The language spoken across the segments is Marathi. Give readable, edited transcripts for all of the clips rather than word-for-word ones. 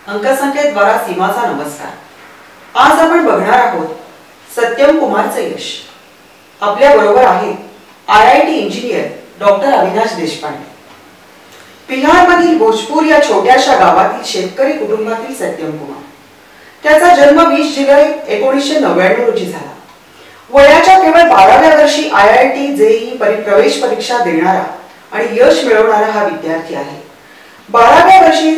अंकसंख्येद्वारा सीमाचा नमस्कार। आज आपण बघणार आहोत सत्यम कुमारचे यश। आपल्या बरोबर आहे IIT engineer doctor Avinash Deshpande. बिहारमधील भोजपुर या छोट्याशा गावातील शेतकरी कुटुंबातील सत्यम कुमार। त्याचा जन्म 20 जुलै 1999 रोजी झाला। वयाच्या केवळ 12व्या वर्षी IIT JEE प्रवेश परीक्षा देणारा आणि यश मिळवणारा हा विद्यार्थी आहे। 12व्या वर्षी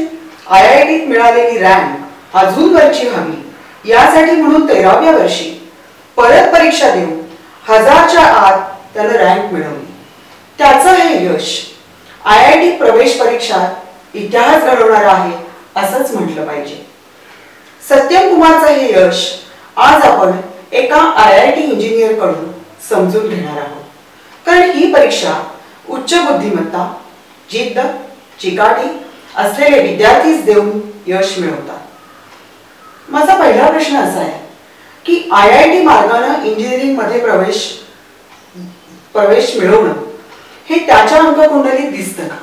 IITत मिळालेली रँक अजून वरची हवी यासाठी म्हणून 13व्या वर्षी परत परीक्षा देऊन 1000च्या आत त्याने रँक मिळवली। त्याचं हे यश IIT प्रवेश परीक्षात इतिहास घडवणार आहे असंच म्हटलं पाहिजे। सत्यम कुमारचं हे यश आज आपण एका IIT इंजिनियर कडून समजून घेणार आहोत, कारण ही परीक्षा उच्च बुद्धिमत्ता, जिद्द, चिकाटी असलेले विद्यार्थीच देऊन यश मिळवतात। माझा पहिला प्रश्न असा आहे की IIT मार्गाने इंजिनिअरिंग मध्ये प्रवेश मिळवणं हे त्याच्या अंककुंडलीत दिसतं का?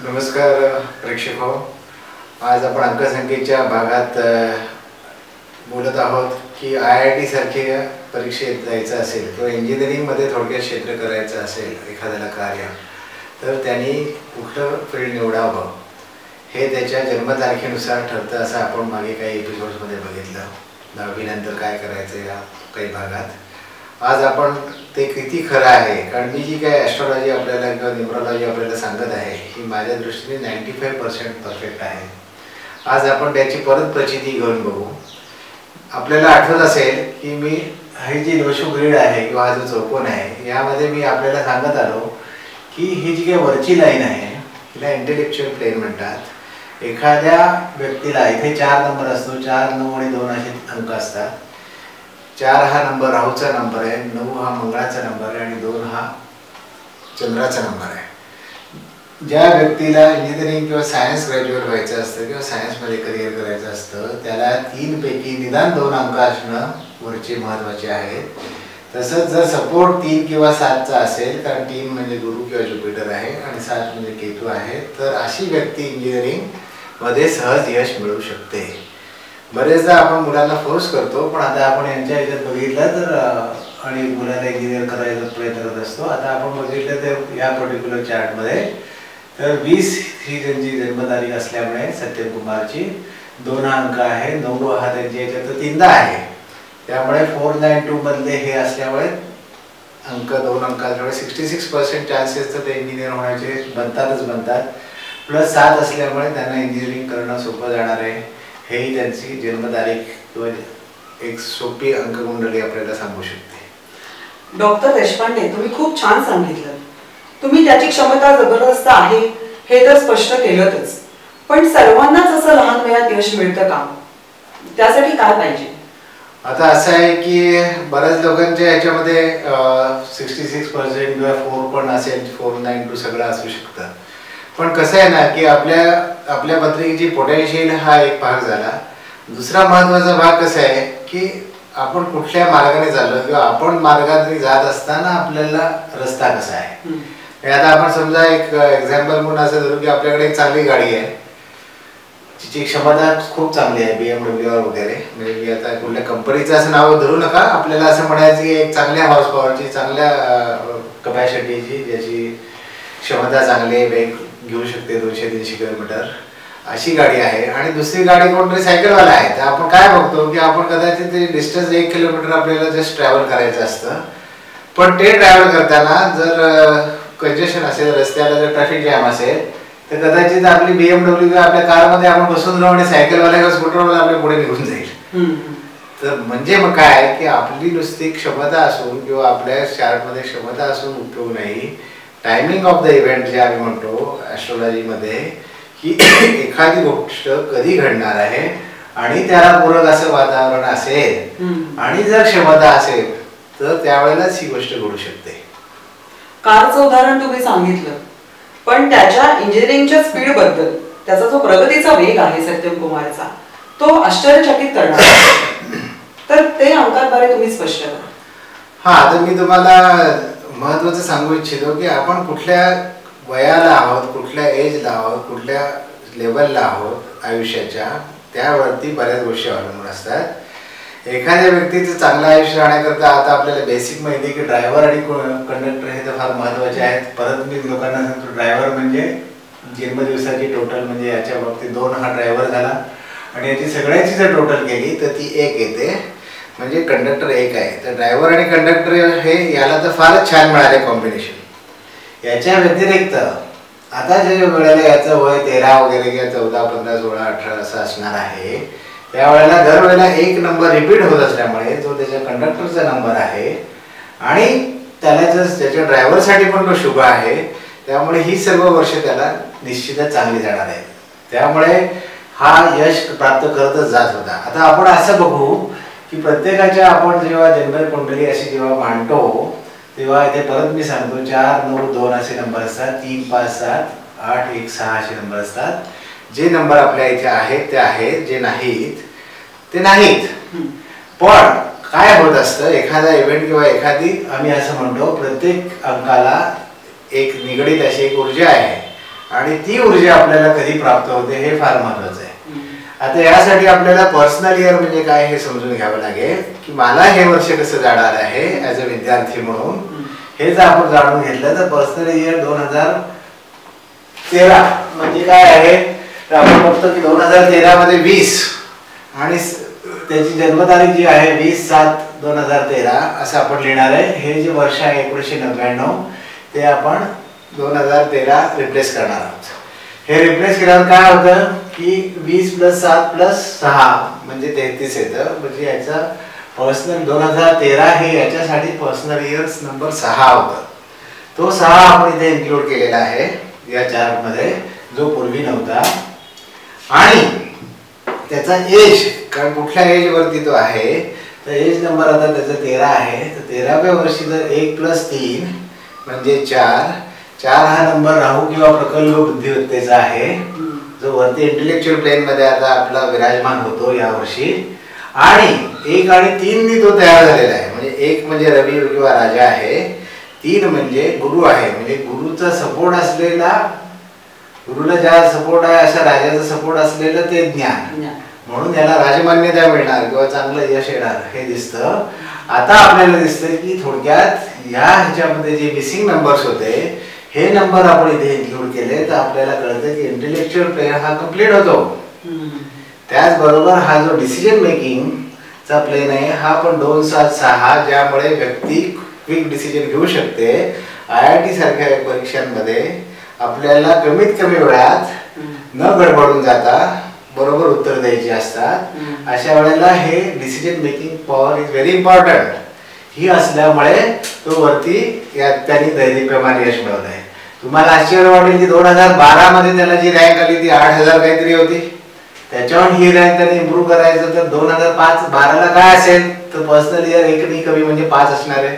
नमस्कार प्रेक्षक, आज आपण अंकसंख्येच्या भागात बोलत आहोत की IIT सारख्या परीक्षेत जायचं असेल किंवा इंजिनिअरिंग मध्ये थोडक्यात क्षेत्र करायचं असेल एखाद्याला कार्य, तर त्यांनी कुठलं फील्ड निवडावं हे त्याच्या जन्मतारखेनुसार ठरतं असं आपण मागे काही एपिसोड्समध्ये बघितलं। 10वी नंतर काय करायचं या काही भागात आज आपण ते किती खरं आहे, कारण मी जी काय ॲस्ट्रॉलॉजी आपल्याला किंवा न्यूमरॉलॉजी आपल्याला सांगत आहे ही माझ्या दृष्टीने 95% परफेक्ट आहे। आज आपण त्याची परत प्रचिती घेऊन बघू। आपल्याला आठवत असेल की मी ही जी दोषू ग्रीड आहे किंवा हा जो चौकोन आहे यामध्ये मी आपल्याला सांगत आलो की ही जी काही वरची लाईन आहे हिला इंटेलेक्च्युअल प्लेन म्हणतात। एखाद्या व्यक्तीला इथे 4 नंबर असतो, 4, 9 आणि 2 असे अंक असतात। 4 हा नंबर राहूचा नंबर आहे, 9 हा मंगळाचा नंबर आहे आणि 2 हा चंद्राचा नंबर आहे। ज्या व्यक्तीला इंजिनिअरिंग किंवा सायन्स ग्रॅज्युएट व्हायचं असतं किंवा सायन्समध्ये करिअर करायचं असतं त्याला 3 पैकी निदान 2 अंक असणं वरचे महत्त्वाचे आहेत। तसंच जर सपोर्ट 3 किंवा 7चा असेल, कारण 3 म्हणजे गुरु किंवा ज्युपिटर आहे आणि 7 म्हणजे केतू आहे, तर अशी व्यक्ती इंजिनिअरिंग मध्ये सहज यश मिळवू शकते। बरेचदा आपण मुलांना फोर्स करतो, पण आता आपण यांच्या ह्याच्यात बघितलं तर आणि मुलांना इंजिनियर करायचा प्रयत्न करत असतो। आता आपण बघितलं तर या पर्टिक्युलर चार्टमध्ये तर 20 ही त्यांची जन्मतारीख असल्यामुळे सत्यम कुमारची 2 हा अंक आहे, 9 हा त्यांच्या ह्याच्यात 3दा आहे, त्यामुळे 492 मधले हे असल्यामुळे अंक 2 अंकांमुळे 66% चान्सेस तर ते इंजिनियर होण्याचे बनतात। प्लस 7 असल्यामुळे त्यांना इंजिनिअरिंग करणं सोपं जाणार आहे। हेही त्यांची जन्मतारीख किंवा एक सोपी अंककुंडली आपल्याला सांगू शकते। डॉक्टर देशपांडे, तुम्ही खूप छान सांगितलं। तुम्ही त्याची क्षमता जबरदस्त आहे हे तर स्पष्ट केलंच, पण सर्वांनाच असं लहान वयात यश मिळतं का? त्यासाठी काय पाहिजे? आता असं आहे की बऱ्याच लोकांच्या ह्याच्यामध्ये 66% किंवा 4 पण असेल, 492 सगळं असू शकतं। पण कसं आहे ना की आपल्या पत्रिकेची पोटेन्शियल हा एक भाग झाला। दुसरा महत्त्वाचा भाग कसा आहे की आपण कुठल्या मार्गाने चाललो किंवा आपण मार्गाने जात असताना आपल्याला रस्ता कसा आहे। आता आपण समजा एक एक्झाम्पल म्हणून असं धरू की आपल्याकडे एक चांगली गाडी आहे, तिची क्षमता खूप चांगली आहे, BMW वगैरे, म्हणजे आता कुठल्या कंपनीचं असं नाव धरू नका, आपल्याला असं म्हणायचं की एक चांगल्या हॉर्स पॉवरची, चांगल्या कपॅसिटीची, ज्याची क्षमता चांगली आहे, वेग घेऊ शकते 200-300 किलोमीटर अशी गाडी आहे। आणि दुसरी गाडी कोणतरी सायकलवाला आहे, तर आपण काय बघतो की आपण कदाचित ते डिस्टन्स 1 किलोमीटर आपल्याला जस्ट ट्रॅव्हल करायचं असतं, पण ते ट्रॅव्हल करताना जर कंजेशन असेल, रस्त्याला जर ट्रॅफिक जॅम असेल, तर कदाचित आपली BMW आपल्या कारमध्ये आपण बसून राहू आणि सायकलवाला किंवा स्कूटरवाला आपल्या पुढे निघून जाईल। तर म्हणजे मग काय की आपली नुसती क्षमता असून किंवा आपल्या चार्टमध्ये क्षमता असून उपयोग नाही। टायमिंग ऑफ द इव्हेंट जे आम्ही म्हणतो ॲस्ट्रॉलॉजीमध्ये की एखादी गोष्ट कधी घडणार आहे आणि त्याला पूरक असं वातावरण असेल आणि जर क्षमता असेल तर त्यावेळेलाच ही गोष्ट घडू शकते। कारचं उदाहरण तुम्ही सांगितलं, पण त्याच्या इंजिनिअरिंगच्या स्पीड बद्दल, त्याचा जो प्रगतीचा वेग आहे सत्यम कुमारचा, तो आश्चर्यचकित करणार आहे, तर ते अंकाद्वारे तुम्ही स्पष्ट करा। हा, तर मी तुम्हाला महत्त्वाचं सांगू इच्छितो की आपण कुठल्या वयाला आहोत, कुठल्या एजला आहोत, कुठल्या लेवलला आहोत आयुष्याच्या त्यावरती बऱ्याच गोष्टी अवलंबून असतात. एखाद्या व्यक्तीचं चांगलं आयुष्य राहण्याकरता आता आपल्याला बेसिक माहिती आहे की ड्रायव्हर आणि कंडक्टर हे तर फार महत्त्वाचे आहेत. परत मी लोकांना सांगतो ड्रायव्हर म्हणजे जन्मदिवसाची टोटल म्हणजे याच्या बाबतीत 2 हा ड्रायव्हर झाला आणि याची सगळ्याची जर टोटल केली तर ती 1 येते म्हणजे कंडक्टर 1 आहे. तर ड्रायव्हर आणि कंडक्टर हे याला तर फारच छान मिळाले कॉम्बिनेशन. याच्या व्यतिरिक्त आता जे वेळेला याचं वय 13 वगैरे किंवा 14, 15, 16, 18 असं असणार आहे त्यावेळेला दरवेळेला 1 नंबर रिपीट होत असल्यामुळे जो त्याच्या कंडक्टरचा नंबर आहे आणि त्याला जर त्याच्या ड्रायव्हरसाठी पण तो शुभ आहे त्यामुळे ही सर्व वर्ष त्याला निश्चितच चांगली जाणार आहे. त्यामुळे हा यश प्राप्त करतच जात होता. आता आपण असं बघू की प्रत्येकाच्या आपण जेव्हा जन्मकुंडली अशी जेव्हा मांडतो तेव्हा इथे परत मी सांगतो 4, 9, 2 असे नंबर असतात, 3, 5, 7, 8, 1, 6 असे नंबर असतात. जे नंबर आपल्या इथे आहेत ते आहेत, जे नाहीत ते नाहीत. पण काय होत असतं एखादा इव्हेंट किंवा एखादी आम्ही असं म्हणतो प्रत्येक अंकाला एक निगडीत अशी एक ऊर्जा आहे आणि ती ऊर्जा आपल्याला कधी प्राप्त होते हे फार महत्वाचं आहे. आता यासाठी आपल्याला पर्सनल इयर म्हणजे काय हे समजून घ्यावं लागेल की मला हे वर्ष कसं जाणार आहे ॲज अ विद्यार्थी म्हणून. हे जर आपण जाणून घेतलं तर पर्सनल इयर 2013 म्हणजे काय आहे तर आपण बघतो की 2013 मध्ये 20 आणि त्याची जन्मतारीख जी आहे 20/7/2013 असं आपण लिहिणार आहे. हे जे वर्ष आहे 1999 ते आपण 2013 रिप्लेस करणार आहोत. हे रिप्लेस केल्यावर काय होतं की 20 + 7 + 6 म्हणजे 33 येतं. म्हणजे याचा पर्सनल 2013 हे याच्यासाठी पर्सनल इयर्स नंबर 6 होतं. तो 6 आपण इथे इन्क्लूड केलेला आहे या चार्टमध्ये जो पूर्वी नव्हता. आणि त्याचा एज कारण कुठल्या एज वरती तो आहे तर एज नंबर आता त्याचा 13 आहे. तर 13व्या वर्षी जर 1 + 3 म्हणजे 4 हा नंबर राहू किंवा प्रकल्प बुद्धिमत्तेचा आहे जो वरती इंटेलेक्च्युअल प्लेन मध्ये आता आपला विराजमान होतो या वर्षी. आणि 1 आणि 3 नी तो तयार झालेला आहे. म्हणजे 1 म्हणजे रवी किंवा राजा आहे, 3 म्हणजे गुरु आहे. म्हणजे गुरुचा सपोर्ट असलेला गुरुला ज्या सपोर्ट आहे अशा राजाचा सपोर्ट असलेलं ते ज्ञान म्हणून याला राजमान्यता मिळणार किंवा चांगलं यश येणार हे दिसतं. आता आपल्याला दिसतंय की थोडक्यात या ह्याच्यामध्ये जे मिसिंग नंबर्स होते हे नंबर आपण इथे इन्क्लूड केले तर आपल्याला कळतं की इंटेलेक्च्युअल प्लेन हा कंप्लीट होतो. त्याचबरोबर हा जो डिसिजन मेकिंग चा प्लेन आहे हा पण 2, 7, 6 ज्यामुळे व्यक्ती क्विक डिसिजन घेऊ शकते. IIT सारख्या परीक्षांमध्ये आपल्याला कमीत कमी वेळात न गडबडून जाता बरोबर उत्तर द्यायची असतात. अशा वेळेला हे decision making power is very important. ही असल्यामुळे तो वरती त्यांनी दैदिप्यमान यश मिळवलं आहे. तुम्हाला आश्चर्य वाटेल की 2012 मध्ये त्याला जी रँक आली ती 8000 काहीतरी होती. त्याच्यावर ही रँक त्याने इम्प्रूव्ह करायचं तर 2005-12 ला काय असेल तर पर्सनल इयर 1 नी कमी म्हणजे 5 असणार आहे.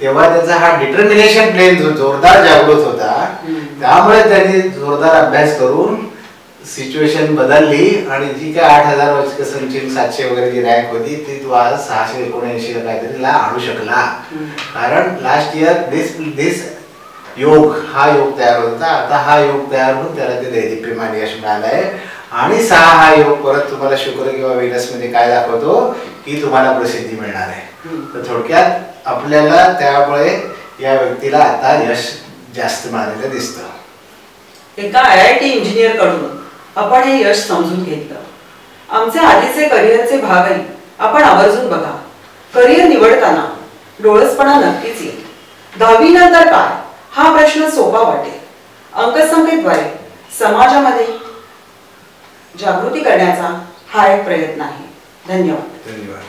तेव्हा त्याचा हा डिटर्मिनेशन प्लेन जो जोरदार जागृत होता त्यामुळे त्यांनी जोरदार अभ्यास करून सिच्युएशन बदलली आणि जी काय 8000 समथिंग 700 वगैरे जी रँक होती ती तो आज 679 काहीतरी ला आणू शकला. कारण लास्ट इयर दिस योग हा योग तयार होता. आता हा योग तयार होऊन त्याला ते दैदिप्यमान यश मिळालंय. आणि 6 हा योग परत तुम्हाला शुक्र किंवा वेनस मध्ये काय दाखवतो की तुम्हाला प्रसिद्धी मिळणार आहे. तर थोडक्यात आपल्याला त्यामुळे या व्यक्तीला आता यश जास्त मिळालेलं दिसतं. एका IIT इंजिनियर कडून आपण हे यश समजून घेतलं. आमचे आधीचे करिअरचे भागही आपण आवर्जून बघा. करिअर निवडताना डोळसपणा नक्कीच येईल. 10वी नंतर काय हा प्रश्न सोपा वाटेल. अंकसंख्येद्वारे समाजामध्ये जागृती करण्याचा हा एक प्रयत्न आहे. धन्यवाद.